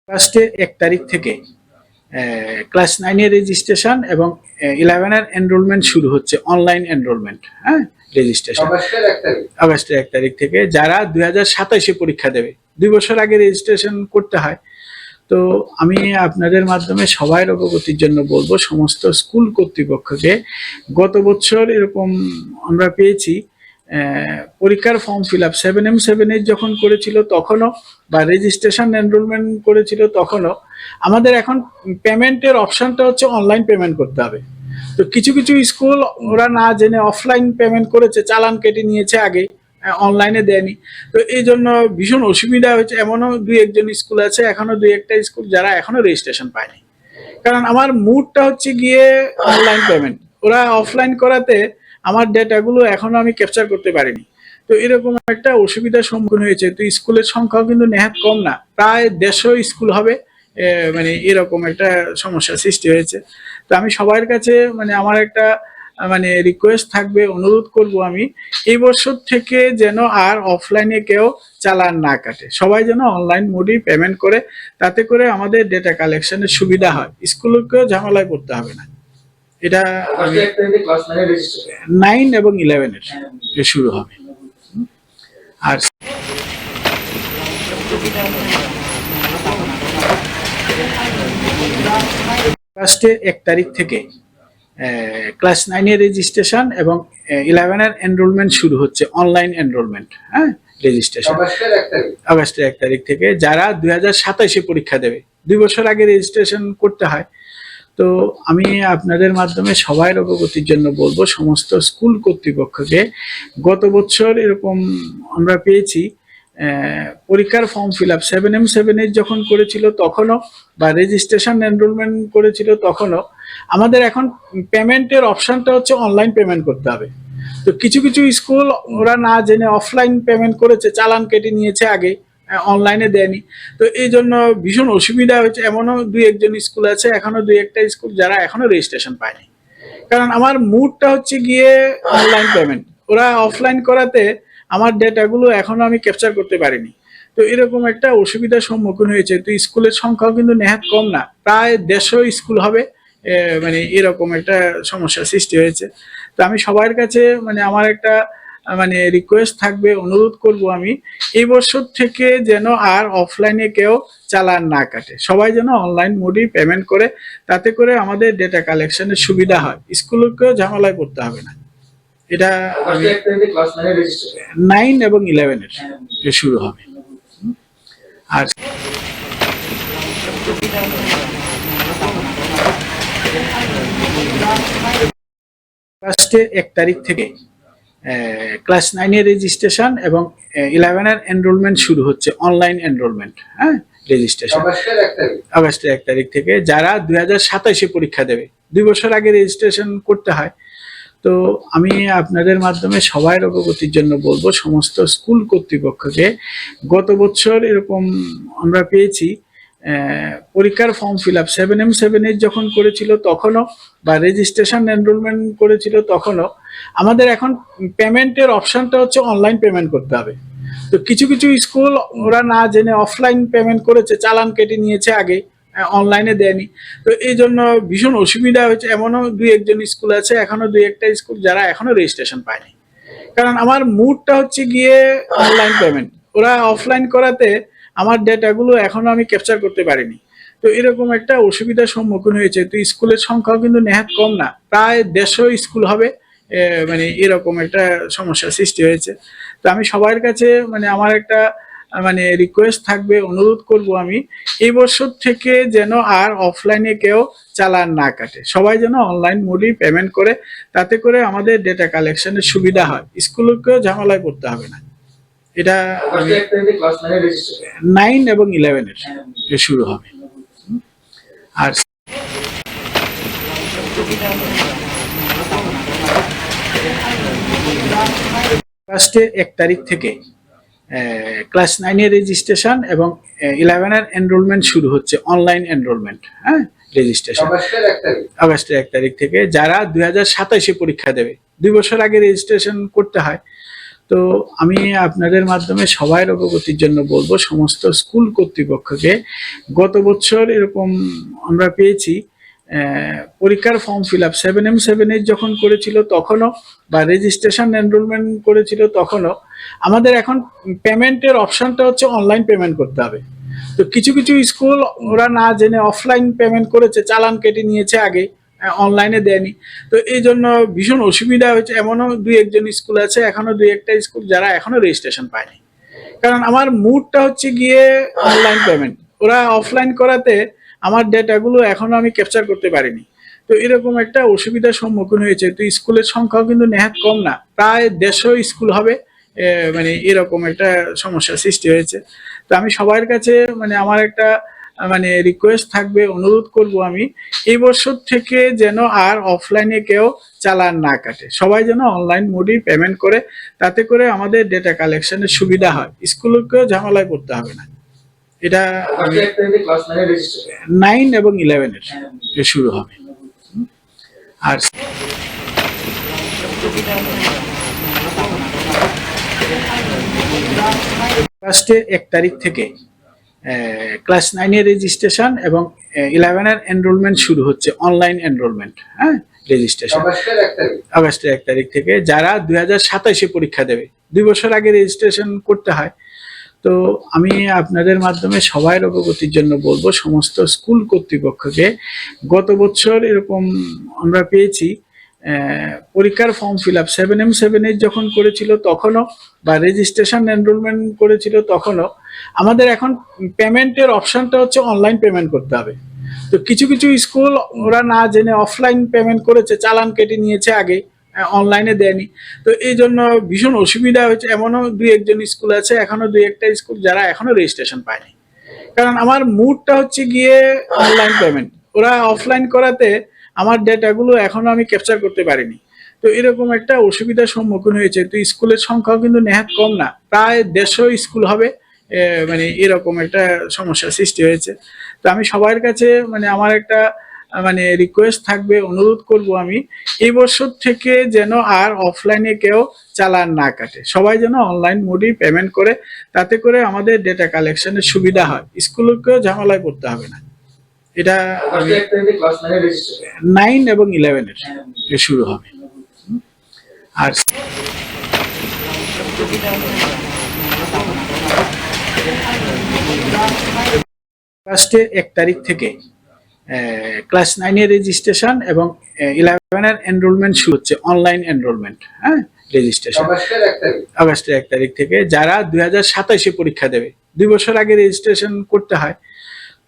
ফার্স্টে 1 তারিখ থেকে ক্লাস 9 এর রেজিস্ট্রেশন এবং 11 এর এনরোলমেন্ট শুরু হচ্ছে, অনলাইন এনরোলমেন্ট। হ্যাঁ, রেজিস্ট্রেশন আগস্টের 1 তারিখ থেকে। যারা 2027 পরীক্ষা দেবে, 2 বছর আগে রেজিস্ট্রেশন করতে হয়। তো আমি আপনাদের মাধ্যমে সবাই অবগতির জন্য বলবো, সমস্ত স্কুল কর্তৃপক্ষকে, গত বছর এরকম আমরা পেয়েছি পরীক্ষার form fill up 7M 7H যখন করেছিল তখনও, বা রেজিস্ট্রেশন এনরোলমেন্ট করেছিল তখনও, আমাদের এখন পেমেন্টের অপশনটা হচ্ছে অনলাইন পেমেন্ট করতে হবে। তো কিছু কিছু স্কুল ওরা না জেনে অফলাইন পেমেন্ট করেছে, চালান কেটে নিয়েছে আগে, অনলাইনে দেয়নি। তো এই জন্য ভীষণ অসুবিধা হয়েছে। এমনও 2-1জন স্কুল আছে, এখনো 2-1টা স্কুল যারা এখনো রেজিস্ট্রেশন পায়নি। কারণ আমার মুডটা হচ্ছে গিয়ে অনলাইন পেমেন্ট, ওরা অফলাইন করাতে আমার ডেটাগুলো এখনো আমি ক্যাপচার করতে পারিনি। তো এরকম একটা অসুবিধার সম্মুখীন হয়েছে। তো স্কুলের সংখ্যাও কিন্তু নেহাত কম না, প্রায় 150 স্কুল হবে। মানে এরকম একটা সমস্যার সৃষ্টি হয়েছে। তো আমি সবার কাছে আমার একটা রিকোয়েস্ট থাকবে, অনুরোধ করব আমি, এই বছর থেকে যেন আর অফলাইনে কেউ চালান না কাটে, সবাই যেন অনলাইন মোডেই পেমেন্ট করে। তাতে করে আমাদের ডেটা কালেকশনের সুবিধা হয়, স্কুলকেও ঝামেলায় পড়তে হবে না। এটা 9 এবং 11 এর শুরু হবে। আর ফার্স্টে 1 তারিখ থেকে ক্লাস 9 এর রেজিস্ট্রেশন এবং 11 এর এনরোলমেন্ট শুরু হচ্ছে, অনলাইন এনরোলমেন্ট। হ্যাঁ, রেজিস্ট্রেশন আগস্টের 1 তারিখ থেকে। যারা 2027 পরীক্ষা দেবে, 2 বছর আগে রেজিস্ট্রেশন করতে হয়। তো আমি আপনাদের মাধ্যমে সবাই অবগতির জন্য বলবো, সমস্ত স্কুল কর্তৃপক্ষকে, গত বছর এরকম আমরা পেয়েছি পরীক্ষার form fill up 7M 7H যখন করেছিল তখনও, বা রেজিস্ট্রেশন এনরোলমেন্ট করেছিল তখনও, আমাদের এখন পেমেন্টের অপশনটা হচ্ছে অনলাইন পেমেন্ট করতে হবে। তো কিছু কিছু স্কুল ওরা না জেনে অফলাইন পেমেন্ট করেছে, চালান কেটে নিয়েছে আগে, অনলাইনে দেয়নি। তো এই জন্য ভীষণ অসুবিধা হয়েছে। এমনও 2-1জন স্কুল আছে, এখনো 2-1টা স্কুল যারা এখনো রেজিস্ট্রেশন পায়নি। কারণ আমার মুডটা হচ্ছে গিয়ে অনলাইন পেমেন্ট, ওরা অফলাইন করাতে আমার ডেটাগুলো এখনো আমি ক্যাপচার করতে পারিনি। তো এরকম একটা অসুবিধার সম্মুখীন হয়েছে। তো স্কুলের সংখ্যাও কিন্তু নেহাত কম না, প্রায় 150 স্কুল হবে। এরকম একটা সমস্যার সৃষ্টি হয়েছে। তো আমি সবার কাছে আমার একটা রিকোয়েস্ট থাকবে, অনুরোধ করব আমি, এই বছর থেকে যেন আর অফলাইনে কেউ চালান না কাটে, সবাই যেন অনলাইন মোডেই পেমেন্ট করে। তাতে করে আমাদের ডেটা কালেকশনের সুবিধা হয়, স্কুলকেও ঝামেলায় পড়তে হবে না। এটা 9 এবং 11 এর শুরু হবে। আর ফার্স্টে 1 তারিখ থেকে ক্লাস 9 এর রেজিস্ট্রেশন এবং 11 এর এনরোলমেন্ট শুরু হচ্ছে, অনলাইন এনরোলমেন্ট। হ্যাঁ, রেজিস্ট্রেশন আগস্টের 1 তারিখ থেকে। যারা 2027 পরীক্ষা দেবে, 2 বছর আগে রেজিস্ট্রেশন করতে হয়। তো আমি আপনাদের মাধ্যমে সবাই অবগতির জন্য বলবো, সমস্ত স্কুল কর্তৃপক্ষকে, গত বছর এরকম আমরা পেয়েছি পরীক্ষার form fill up 7M 7H যখন করেছিল তখনও, বা রেজিস্ট্রেশন এনরোলমেন্ট করেছিল তখনও, আমাদের এখন পেমেন্টের অপশনটা হচ্ছে অনলাইন পেমেন্ট করতে হবে। তো কিছু কিছু স্কুল ওরা না জেনে অফলাইন পেমেন্ট করেছে, চালান কেটে নিয়েছে আগে, অনলাইনে দেয়নি। তো এই জন্য ভীষণ অসুবিধা হয়েছে। এমনও 2-1জন স্কুল আছে, এখনো 2-1টা স্কুল যারা এখনো রেজিস্ট্রেশন পায়নি। কারণ আমার মুডটা হচ্ছে গিয়ে অনলাইন পেমেন্ট, ওরা অফলাইন করাতে আমার ডেটাগুলো এখনো আমি ক্যাপচার করতে পারিনি। তো এরকম একটা অসুবিধার সম্মুখীন হয়েছে। তো স্কুলের সংখ্যাও কিন্তু নেহাত কম না, প্রায় 150 স্কুল হবে। এরকম একটা সমস্যার সৃষ্টি হয়েছে। তো আমি সবার কাছে আমার একটা রিকোয়েস্ট থাকবে, অনুরোধ করব আমি, এই বছর থেকে যেন আর অফলাইনে কেউ চালান না কাটে, সবাই যেন অনলাইন মোডেই পেমেন্ট করে। তাতে করে আমাদের ডেটা কালেকশনের সুবিধা হয়, স্কুলকেও ঝামেলায় পড়তে হবে না। এটা 9 এবং 11 এর শুরু হবে। আর ফার্স্টে 1 তারিখ থেকে ক্লাস 9 এর রেজিস্ট্রেশন এবং 11 এর এনরোলমেন্ট শুরু হচ্ছে, অনলাইন এনরোলমেন্ট। হ্যাঁ, রেজিস্ট্রেশন আগস্টের 1 তারিখ থেকে। যারা 2027 পরীক্ষা দেবে, 2 বছর আগে রেজিস্ট্রেশন করতে হয়। তো আমি আপনাদের মাধ্যমে সবার অবগতির জন্য বলবো, সমস্ত স্কুল কর্তৃপক্ষকে গত বছর এরকম আমরা পেয়েছি পরীক্ষার ফর্ম ফিল আপ 7M7 যখন করেছিল তখনও, বা রেজিস্ট্রেশন এনরোলমেন্ট করেছিল তখনও, আমাদের এখন পেমেন্টের অপশনটা হচ্ছে অনলাইন পেমেন্ট করতে হবে। তো কিছু কিছু স্কুল ওরা না জেনে অফলাইন পেমেন্ট করেছে, চালান কেটে নিয়েছে আগে, অনলাইনে দেয়নি। তো এই জন্য ভীষণ অসুবিধা হয়েছে। এমনও দুই একজন স্কুল আছে, এখনো দুই একটা স্কুল যারা এখনো রেজিস্ট্রেশন পায়নি। কারণ আমার মুডটা হচ্ছে গিয়ে অনলাইন পেমেন্ট, ওরা অফলাইন করাতে আমার ডেটাগুলো এখনো আমি ক্যাপচার করতে পারিনি। তো এরকম একটা অসুবিধার সম্মুখীন হয়েছে। তো স্কুলের সংখ্যাও কিন্তু নেহাত কম না, প্রায় 150 স্কুল হবে। মানে এরকম একটা সমস্যার সৃষ্টি হয়েছে। তো আমি সবার কাছে মানে আমার একটা মানে রিকোয়েস্ট থাকবে, অনুরোধ করব আমি, এই বছর থেকে যেন আর অফলাইনে কেউ চালান না কাটে, সবাই যেন অনলাইন মোডেই পেমেন্ট করে। তাতে করে আমাদের ডেটা কালেকশনের সুবিধা হয়, স্কুলকেও ঝামেলায় পড়তে হবে না। এটা 9 এবং 11 এর শুরু হবে। আর ফার্স্টে 1 তারিখ থেকে ক্লাস 9 এর রেজিস্ট্রেশন এবং 11 এর এনরোলমেন্ট শুরু হচ্ছে, অনলাইন এনরোলমেন্ট। হ্যাঁ, রেজিস্ট্রেশন আগস্টের 1 তারিখ থেকে। যারা 2027-এ পরীক্ষা দেবে, 2 বছর আগে রেজিস্ট্রেশন করতে হয়। তো আমি আপনাদের মাধ্যমে সবার অবগতির জন্য বলবো, সমস্ত স্কুল কর্তৃপক্ষকে গত বছর এরকম আমরা পেয়েছি পরীক্ষার ফর্ম ফিল আপ 7M7 যখন করেছিল তখনও, বা রেজিস্ট্রেশন এনরোলমেন্ট করেছিল তখনও, আমাদের এখন পেমেন্টের অপশনটা হচ্ছে অনলাইন পেমেন্ট করতে হবে। তো কিছু কিছু স্কুল ওরা না জেনে অফলাইন পেমেন্ট করেছে, চালান কেটে নিয়েছে আগে, অনলাইনে দেয়নি। তো এই জন্য ভীষণ অসুবিধা হয়েছে। এমনও দুই একজন স্কুল আছে, এখনো দুই একটা স্কুল যারা এখনো রেজিস্ট্রেশন পায়নি। কারণ আমার মুডটা হচ্ছে গিয়ে অনলাইন পেমেন্ট, ওরা অফলাইন করাতে আমার ডেটাগুলো এখনো আমি ক্যাপচার করতে পারিনি। তো এরকম একটা অসুবিধার সম্মুখীন হয়েছে। তো স্কুলের সংখ্যাও কিন্তু নেহাত কম না, প্রায় 150 স্কুল হবে। মানে এরকম একটা সমস্যার সৃষ্টি হয়েছে। তো আমি সবার কাছে মানে আমার একটা মানে রিকোয়েস্ট থাকবে, অনুরোধ করব আমি, এই বছর থেকে যেন আর অফলাইনে কেউ চালান না কাটে, সবাই যেন অনলাইন মোডেই পেমেন্ট করে। তাতে করে আমাদের ডেটা কালেকশনের সুবিধা হয়, স্কুলকেও ঝামেলায় পড়তে হবে না। এটা 9 এবং 11 এর শুরু হবে। আর ফার্স্টে 1 তারিখ থেকে ক্লাস 9 এর রেজিস্ট্রেশন এবং 11 এর এনরোলমেন্ট শুরু হচ্ছে, অনলাইন এনরোলমেন্ট। হ্যাঁ, রেজিস্ট্রেশন আগস্টের 1 তারিখ থেকে। যারা 2027-এ পরীক্ষা দেবে, 2 বছর আগে রেজিস্ট্রেশন করতে হয়।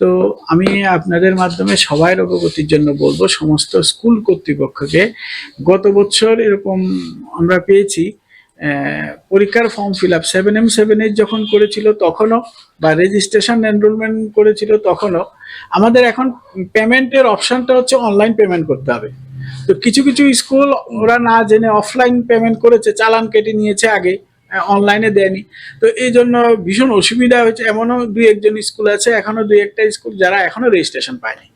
তো আমি আপনাদের মাধ্যমে সবার অবগতির জন্য বলবো, সমস্ত স্কুল কর্তৃপক্ষকে গত বছর এরকম আমরা পেয়েছি পরীক্ষার ফর্ম ফিল আপ 7M7 যখন করেছিল তখনও, বা রেজিস্ট্রেশন এনরোলমেন্ট করেছিল তখনও, আমাদের এখন পেমেন্টের অপশনটা হচ্ছে অনলাইন পেমেন্ট করতে হবে। তো কিছু কিছু স্কুল ওরা না জেনে অফলাইন পেমেন্ট করেছে, চালান কেটে নিয়েছে আগে, অনলাইনে দেয়নি। তো এই জন্য ভীষণ অসুবিধা হয়েছে। এমনও দুই একজন স্কুল আছে, এখনো দুই একটা স্কুল যারা এখনো রেজিস্ট্রেশন পায়নি।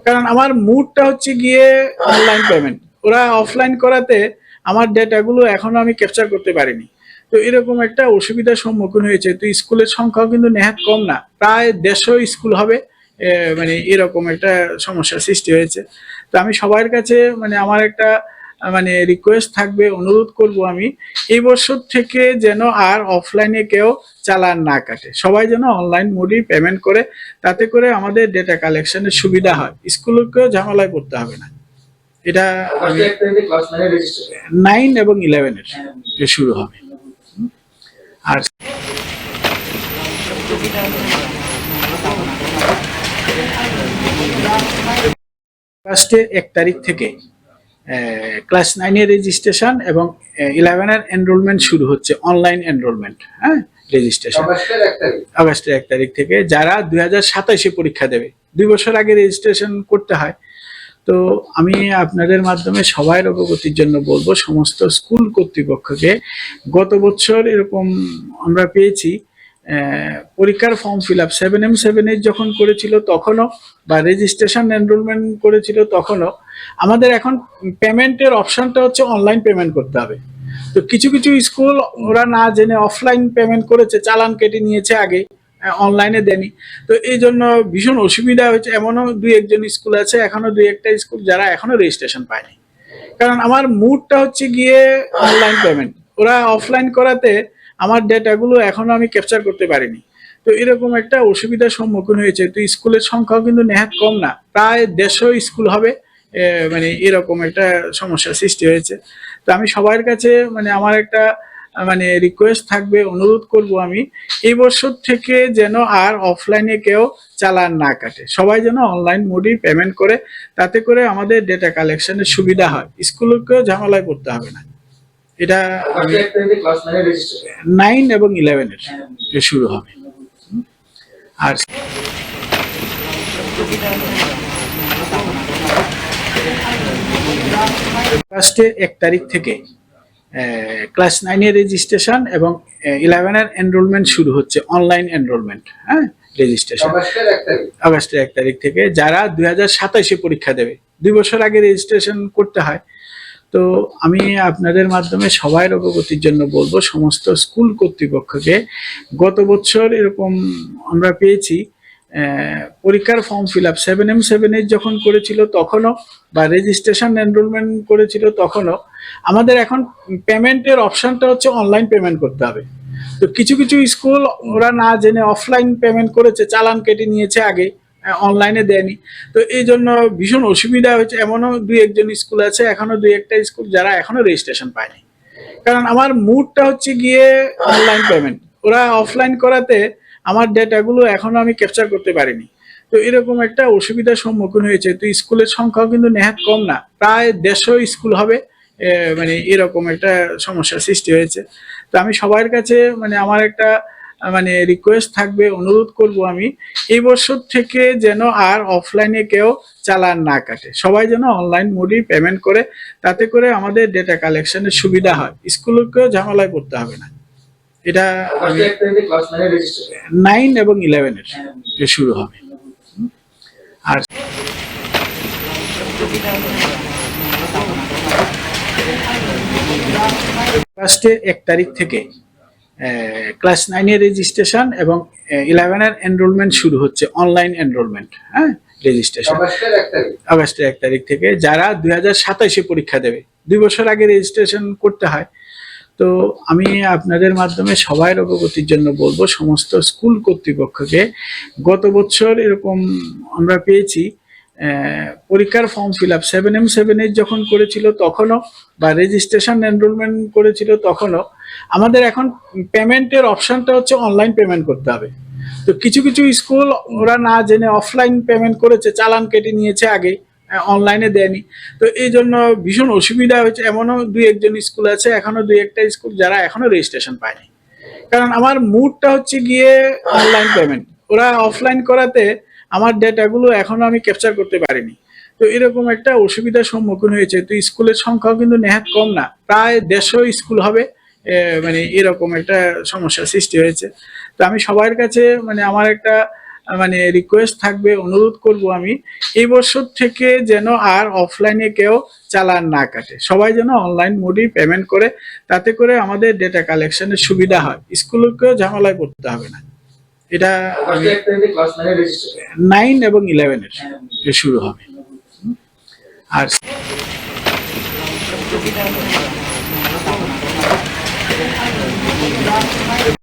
কারণ আমার মুডটা হচ্ছে গিয়ে অনলাইন পেমেন্ট, ওরা অফলাইন করাতে আমার ডেটাগুলো এখনো আমি ক্যাপচার করতে পারিনি। তো এরকম একটা অসুবিধার সম্মুখীন হয়েছে। তো স্কুলের সংখ্যাও কিন্তু নেহাত কম না, প্রায় 150 স্কুল হবে। মানে এরকম একটা সমস্যার সৃষ্টি হয়েছে। তো আমি সবার কাছে মানে আমার একটা মানে রিকোয়েস্ট থাকবে, অনুরোধ করব আমি, এই বছর থেকে যেন আর অফলাইনে কেউ চালান না কাটে, সবাই যেন অনলাইন মোডেই পেমেন্ট করে। তাতে করে আমাদের ডেটা কালেকশনের সুবিধা হয়, স্কুলকেও ঝামেলায় পড়তে হবে না। এটা 9 এবং 11 এর শুরু হবে। আর ফার্স্টে 1 তারিখ থেকে ক্লাস 9 এর রেজিস্ট্রেশন এবং 11 এর এনরোলমেন্ট শুরু হচ্ছে, অনলাইন এনরোলমেন্ট। হ্যাঁ, রেজিস্ট্রেশন আগস্টের 1 তারিখ থেকে। যারা 2027-এ পরীক্ষা দেবে, 2 বছর আগে রেজিস্ট্রেশন করতে হয়। তো আমি আপনাদের মাধ্যমে সবার অবগতির জন্য বলবো, সমস্ত স্কুল কর্তৃপক্ষকে গত বছর এরকম আমরা পেয়েছি পরীক্ষার ফর্ম ফিল আপ 7M7 যখন করেছিল তখনও, বা রেজিস্ট্রেশন এনরোলমেন্ট করেছিল তখনও, আমাদের এখন পেমেন্টের অপশনটা হচ্ছে অনলাইন পেমেন্ট করতে হবে। তো তো কিছু কিছু স্কুল ওরা না জেনে অফলাইন পেমেন্ট করেছে, চালান কেটে নিয়েছে আগে, অনলাইনে দেয়নি। তো এই জন্য ভীষণ অসুবিধা হয়েছে। এমনও দুই একজন স্কুল আছে, এখনো দুই একটা স্কুল যারা এখনো রেজিস্ট্রেশন পায়নি। কারণ আমার মুডটা হচ্ছে গিয়ে অনলাইন পেমেন্ট, ওরা অফলাইন করাতে আমার ডেটাগুলো এখনো আমি ক্যাপচার করতে পারিনি। তো এরকম একটা অসুবিধার সম্মুখীন হয়েছে। তো স্কুলের সংখ্যাও কিন্তু নেহাত কম না, প্রায় 150 স্কুল হবে। মানে এরকম একটা সমস্যার সৃষ্টি হয়েছে। তো আমি সবার কাছে মানে আমার একটা মানে রিকোয়েস্ট থাকবে, অনুরোধ করব আমি, এই বছর থেকে যেন আর অফলাইনে কেউ চালান না কাটে, সবাই যেন অনলাইন মোডেই পেমেন্ট করে। তাতে করে আমাদের ডেটা কালেকশনের সুবিধা হয়, স্কুলকেও ঝামেলায় পড়তে হবে না। এটা 9 এবং 11 এর শুরু হবে। আর ফার্স্টে 1 তারিখ থেকে ক্লাস 9 এর রেজিস্ট্রেশন এবং 11 এর এনরোলমেন্ট শুরু হচ্ছে, অনলাইন এনরোলমেন্ট। হ্যাঁ, রেজিস্ট্রেশন আগস্টের 1 তারিখ থেকে। যারা 2027-এ পরীক্ষা দেবে, 2 বছর আগে রেজিস্ট্রেশন করতে হয়। তো আমি আপনাদের মাধ্যমে সবার অবগতির জন্য বলবো, সমস্ত স্কুল কর্তৃপক্ষকে, গত বছর এরকম আমরা পেয়েছি পরীক্ষার form fill up 7M 7H যখন করেছিল তখনও, বা রেজিস্ট্রেশন এনরোলমেন্ট করেছিল তখনও, আমাদের এখন পেমেন্টের অপশনটা হচ্ছে অনলাইন পেমেন্ট করতে হবে। তো কিছু কিছু স্কুল ওরা না জেনে অফলাইন পেমেন্ট করেছে, চালান কেটে নিয়েছে আগে, অনলাইনে দেয়নি। তো এই জন্য ভীষণ অসুবিধা হয়েছে। এমনও দুই একজন স্কুল আছে, এখনো দুই একটা স্কুল যারা এখনো রেজিস্ট্রেশন পায়নি। কারণ আমার মুডটা হচ্ছে গিয়ে অনলাইন পেমেন্ট, ওরা অফলাইন করাতে আমার ডেটাগুলো এখনো আমি ক্যাপচার করতে পারিনি। তো এরকম একটা অসুবিধার সম্মুখীন হয়েছে। তো স্কুলের সংখ্যাও কিন্তু নেহাত কম না, প্রায় 150 স্কুল হবে। মানে এরকম একটা সমস্যার সৃষ্টি হয়েছে। তো আমি সবার কাছে মানে আমার একটা মানে রিকোয়েস্ট থাকবে, অনুরোধ করব আমি, এই বছর থেকে যেন আর অফলাইনে কেউ চালান না কাটে, সবাই যেন অনলাইন মোডেই পেমেন্ট করে। তাতে করে আমাদের ডেটা কালেকশনের সুবিধা হয়, স্কুলকেও ঝামেলায় পড়তে হবে না। এটা 9 এবং 11 এর শুরু হবে। আর ফার্স্টে 1 তারিখ থেকে ক্লাস 9 এর রেজিস্ট্রেশন এবং 11 এর এনরোলমেন্ট শুরু হচ্ছে, অনলাইন এনরোলমেন্ট। হ্যাঁ, রেজিস্ট্রেশন আগস্টের 1 তারিখ থেকে। যারা 2027-এ পরীক্ষা দেবে, 2 বছর আগে রেজিস্ট্রেশন করতে হয়। তো আমি আপনাদের মাধ্যমে সবার অবগতির জন্য বলবো, সমস্ত স্কুল কর্তৃপক্ষকে, গত বছর এরকম আমরা পেয়েছি পরীক্ষার form fill up 7M 7H যখন করেছিল তখনও, বা রেজিস্ট্রেশন এনরোলমেন্ট করেছিল তখনও, আমাদের এখন পেমেন্টের অপশনটা হচ্ছে অনলাইন পেমেন্ট করতে হবে। তো কিছু কিছু স্কুল ওরা না জেনে অফলাইন পেমেন্ট করেছে, চালান কেটে নিয়েছে আগে, অনলাইনে দেয়নি। তো এই জন্য ভীষণ অসুবিধা হয়েছে। এমনও দুই একজন স্কুল আছে, এখনো দুই একটা স্কুল যারা এখনো রেজিস্ট্রেশন পায়নি। কারণ আমার মুডটা হচ্ছে গিয়ে অনলাইন পেমেন্ট, ওরা অফলাইন করাতে আমার ডেটাগুলো এখনো আমি ক্যাপচার করতে পারিনি। তো এরকম একটা অসুবিধার সম্মুখীন হয়েছে। তো স্কুলের সংখ্যাও কিন্তু নেহাত কম না, প্রায় 150 স্কুল হবে। মানে এরকম একটা সমস্যার সৃষ্টি হয়েছে। তো আমি সবার কাছে মানে আমার একটা মানে রিকোয়েস্ট থাকবে, অনুরোধ করব আমি, এই বছর থেকে যেন আর অফলাইনে কেউ চালান না কাটে, সবাই যেন অনলাইন মোডেই পেমেন্ট করে। তাতে করে আমাদের ডেটা কালেকশনের সুবিধা হয়, স্কুলকেও ঝামেলায় পড়তে হবে না। এটা 9 এবং 11 এর শুরু হবে। আর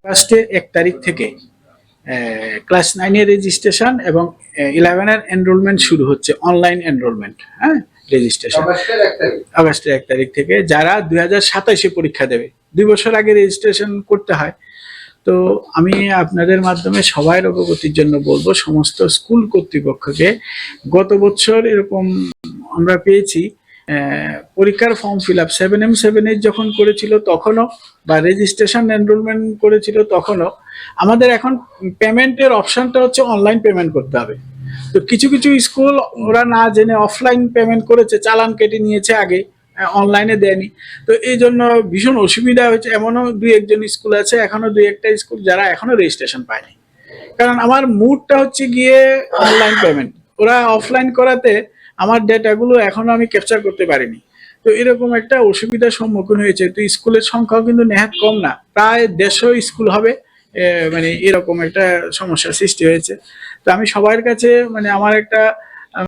ফার্স্টে 1 তারিখ থেকে ক্লাস 9 এর রেজিস্ট্রেশন এবং 11 এর এনরোলমেন্ট শুরু হচ্ছে, অনলাইন এনরোলমেন্ট। হ্যাঁ, রেজিস্ট্রেশন আগস্টের 1 তারিখ থেকে। যারা 2027-এ পরীক্ষা দেবে, 2 বছর আগে রেজিস্ট্রেশন করতে হয়। তো আমি আপনাদের মাধ্যমে সবার অবগতির জন্য বলবো, সমস্ত স্কুল কর্তৃপক্ষকে, গত বছর এরকম আমরা পেয়েছি পরীক্ষার form fill up 7M 7H যখন করেছিল তখনও, বা রেজিস্ট্রেশন এনরোলমেন্ট করেছিল তখনও, আমাদের এখন পেমেন্টের অপশনটা হচ্ছে অনলাইন পেমেন্ট করতে হবে। তো কিছু কিছু স্কুল ওরা না জেনে অফলাইন পেমেন্ট করেছে, চালান কেটে নিয়েছে আগে, অনলাইনে দেয়নি। তো এই জন্য ভীষণ অসুবিধা হয়েছে। এমনও দুই একজন স্কুল আছে, এখনো দুই একটা স্কুল যারা এখনো রেজিস্ট্রেশন পায়নি। কারণ আমার মুডটা হচ্ছে গিয়ে অনলাইন পেমেন্ট, ওরা অফলাইন করাতে আমার ডেটাগুলো এখনো আমি ক্যাপচার করতে পারিনি। তো এরকম একটা অসুবিধার সম্মুখীন হয়েছে। তো স্কুলের সংখ্যাও কিন্তু নেহাত কম না, প্রায় 150 স্কুল হবে। মানে এরকম একটা সমস্যার সৃষ্টি হয়েছে। তো আমি সবার কাছে মানে আমার একটা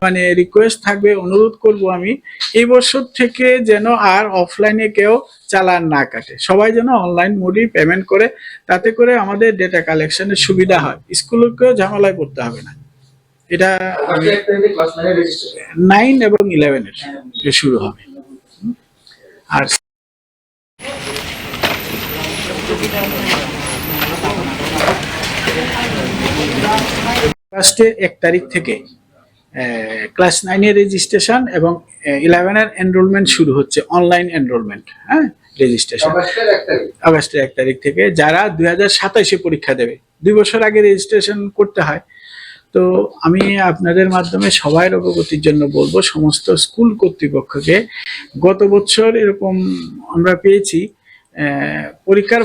মানে রিকোয়েস্ট থাকবে, অনুরোধ করব আমি, এই বছর থেকে যেন আর অফলাইনে কেউ চালান না কাটে, সবাই যেন অনলাইন মোডেই পেমেন্ট করে। তাতে করে আমাদের ডেটা কালেকশনের সুবিধা হয়, স্কুলকেও ঝামেলায় পড়তে হবে না। এটা 9 এবং 11 এর শুরু হবে। আর ফার্স্টে 1 তারিখ থেকে ক্লাস 9 এর রেজিস্ট্রেশন এবং 11 এর এনরোলমেন্ট শুরু হচ্ছে, অনলাইন এনরোলমেন্ট। হ্যাঁ, রেজিস্ট্রেশন আগস্টের 1 তারিখ থেকে। যারা 2027-এ পরীক্ষা দেবে, 2 বছর আগে রেজিস্ট্রেশন করতে হয়। তো আমি আপনাদের মাধ্যমে সবার অবগতির জন্য বলবো, সমস্ত স্কুল কর্তৃপক্ষকে, গত বছর এরকম আমরা পেয়েছি পরীক্ষার